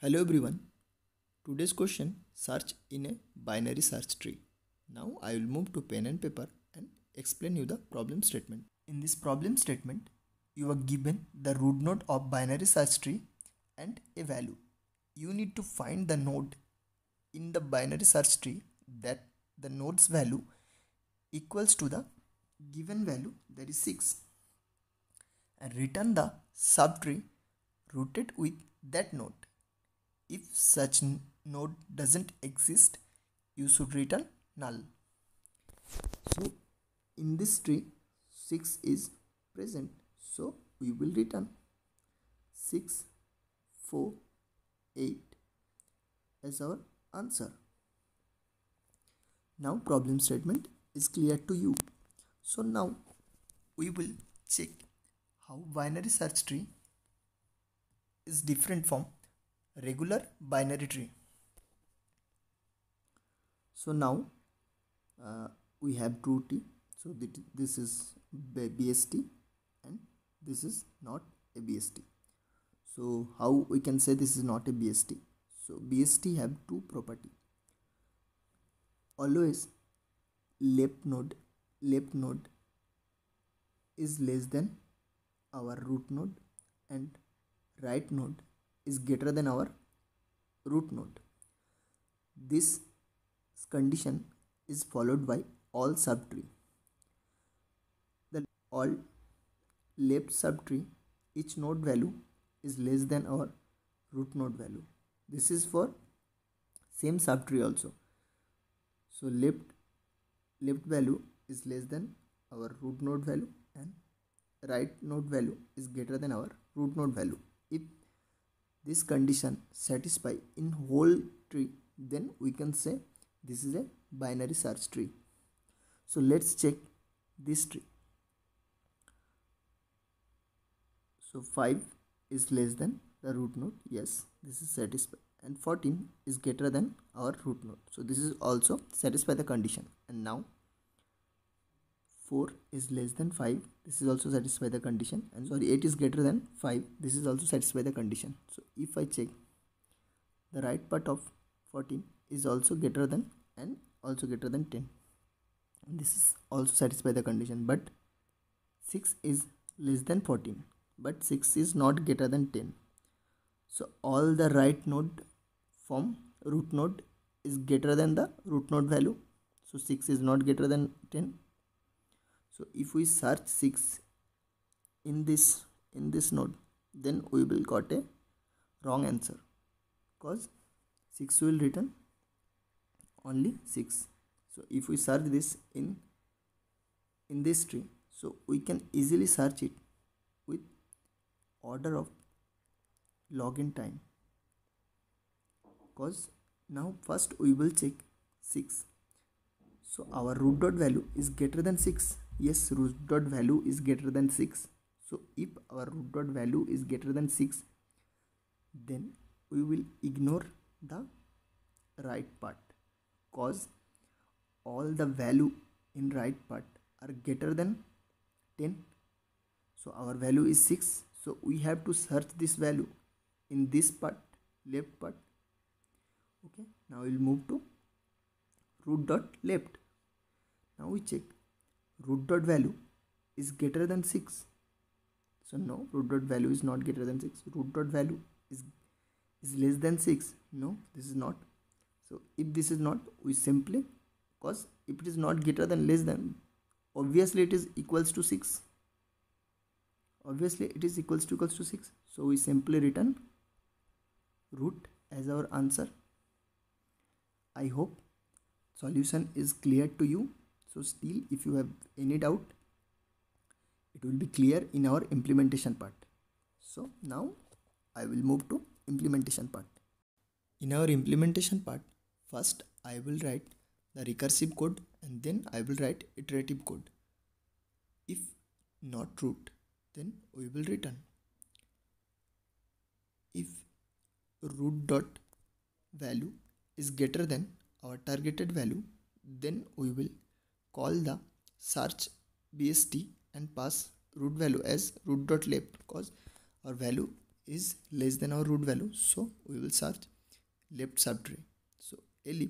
Hello everyone. Today's question, search in a binary search tree. Now I will move to pen and paper and explain you the problem statement. In this problem statement, you are given the root node of binary search tree and a value. You need to find the node in the binary search tree that the node's value equals to the given value, that is 6, and return the subtree rooted with that node. If such node doesn't exist, you should return null. So in this tree 6 is present, so we will return 6 4 8 as our answer. Now problem statement is clear to you. So now we will check how binary search tree is different from regular binary tree. So now we have true T. So this is BST and this is not a BST. So how we can say this is not a BST? So BST have two property. Always left node is less than our root node and right node is greater than our root node. This condition is followed by all subtree. The all left subtree, each node value is less than our root node value. This is for same subtree also. So left value is less than our root node value and right node value is greater than our root node value. If this condition satisfy in whole tree, then we can say this is a binary search tree. So let's check this tree. So 5 is less than the root node. Yes, this is satisfied. And 14 is greater than our root node. So this is also satisfy the condition. And now 4 is less than 5. This is also satisfy the condition. And sorry, 8 is greater than 5. This is also satisfy the condition. So if I check, the right part of 14 is also greater than and also greater than 10. And this is also satisfy the condition. But 6 is less than 14. But 6 is not greater than 10. So all the right node from root node is greater than the root node value. So 6 is not greater than 10. So if we search 6 in this node, then we will got a wrong answer, because 6 will return only 6. So if we search this in this tree, so we can easily search it with order of login time, because now first we will check 6. So our root dot value is greater than 6. Yes, root dot value is greater than 6. So if our root dot value is greater than 6, then we will ignore the right part, cause all the value in right part are greater than 10. So our value is 6. So we have to search this value in this part, left part. Okay, now we'll move to root dot left. Now we check root dot value is greater than 6. So no, root dot value is not greater than 6. Root dot value is less than 6. No, this is not. So if this is not, we simply, because if it is not greater than less than, obviously it is equals to 6. Obviously it is equals to 6. So we simply return root as our answer. I hope solution is clear to you. So still, if you have any doubt, it will be clear in our implementation part. So now I will move to implementation part. In our implementation part, first I will write the recursive code and then I will write iterative code. If not root, then we will return. If root dot value is greater than our targeted value, then we will call the search BST and pass root value as root dot left, because our value is less than our root value, so we will search left subtree. So if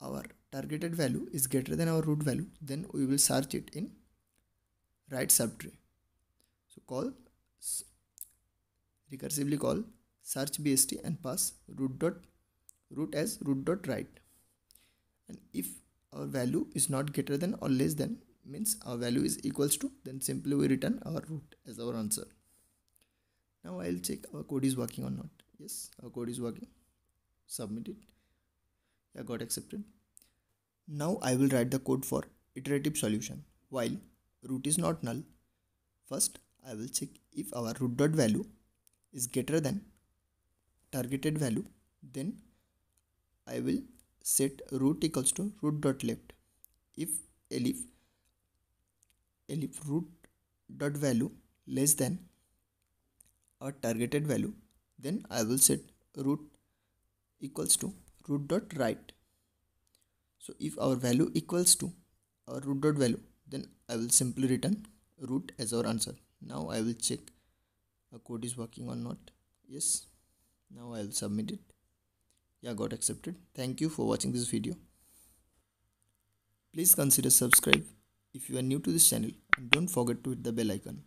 our targeted value is greater than our root value, then we will search it in right subtree. So recursively call search bst and pass root as root dot right. And if our value is not greater than or less than, means our value is equals to, then simply we return our root as our answer. Now I'll check our code is working or not. Yes, our code is working. Submit it. Yeah, got accepted. Now I will write the code for iterative solution. While root is not null, first I will check if our root dot value is greater than targeted value, then I will set root equals to root dot left. If root dot value less than our targeted value, then I will set root equals to root dot right. So if our value equals to our root dot value, then I will simply return root as our answer. Now I will check our code is working or not. Yes, now I will submit it. Yeah, got accepted. Thank you for watching this video. Please consider subscribe if you are new to this channel, and don't forget to hit the bell icon.